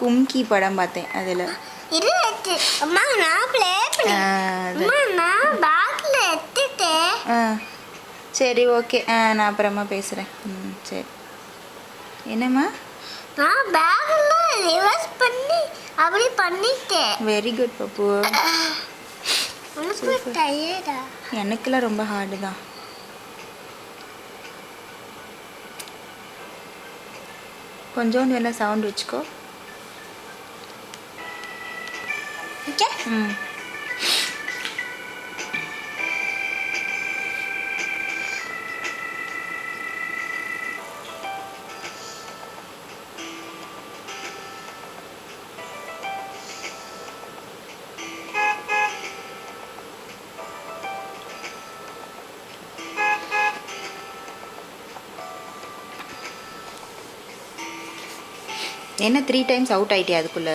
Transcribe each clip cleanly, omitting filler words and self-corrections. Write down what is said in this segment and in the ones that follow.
கும்கி படம் பார்த்தேன் அதில். இது அம்மா நான் ப்ளே பண்ணேன். நான் பேக்ல எடுத்துட்டேன். சரி ஓகே. நான் அப்புறமா பேசுகிறேன். சரி. என்னம்மா? நான் பேக்ல ரிவர்ஸ் பண்ணி அப்படி பண்ணிட்டேன். வெரி குட் பப்பு. உனக்கு டயர்டா? எனக்குலாம் ரொம்ப ஹார்டு தான். கொஞ்சோண்டு வேணா சவுண்ட் வச்சுக்கோ. என்ன 3 டைம்ஸ் அவுட் ஆயிட்டே அதுக்குள்ள?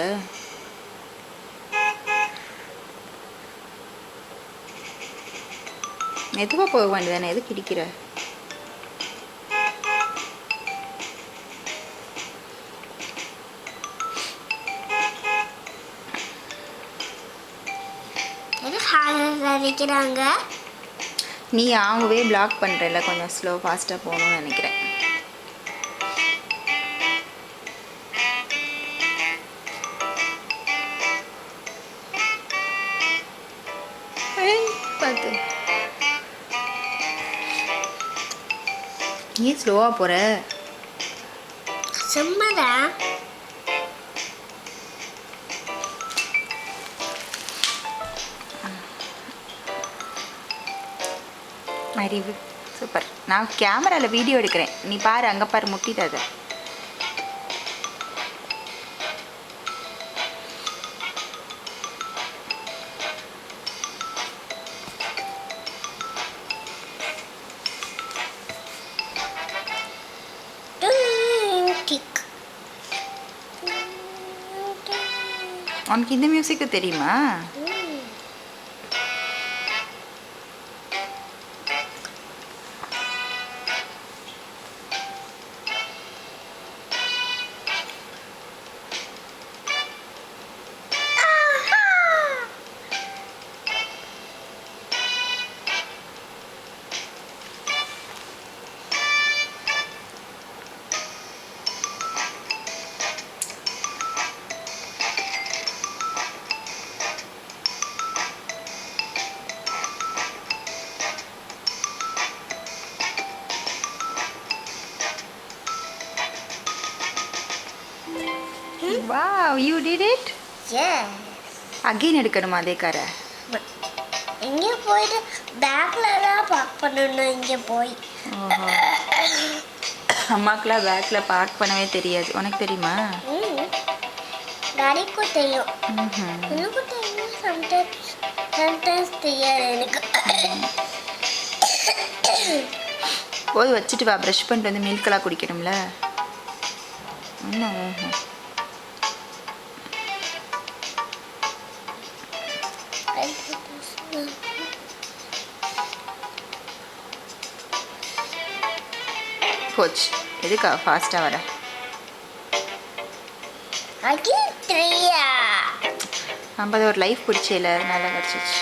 மெதுவாக போக வேண்டியதானே, எது கிடிக்கிற? நீ ஆகவே பிளாக் பண்ணுறல, கொஞ்சம் ஸ்லோ ஃபாஸ்ட்டாக போகணும்னு நினைக்கிறேன். பார்த்து நீ ஸ்லோவாக போகிற. சும்மாடா. அறிவு சூப்பர். நான் கேமராவில் வீடியோ எடுக்கிறேன், நீ பாரு, அங்கே பாரு, முட்டிடாத. உனக்கு இந்த மியூசிக்கு தெரியுமா? Wow, you did it? Yes. Again எடுக்கணுமா அதே காரை? இங்கே போயிட்டு பேக்ல தான் பார்க் பண்ணணும். இங்கே போய் அம்மாக்கெலாம் பேக்கில் பார்க் பண்ணவே தெரியாது. உனக்கு தெரியுமா? டாடிக்கும் தெரியும், எனக்கும் தெரியும். சம்டைம்ஸ் தெரியாது எனக்கு. போய் வச்சுட்டு வா, ப்ரஷ் பண்ணிட்டு வந்து மில்கெல்லாம் குடிக்கணும்ல. போச்சு. எதுக்கா ஃபாஸ்ட்டாக வர? நம்ம ஒரு லைஃப் பிடிச்சல, நல்லா கிடச்சிச்சு.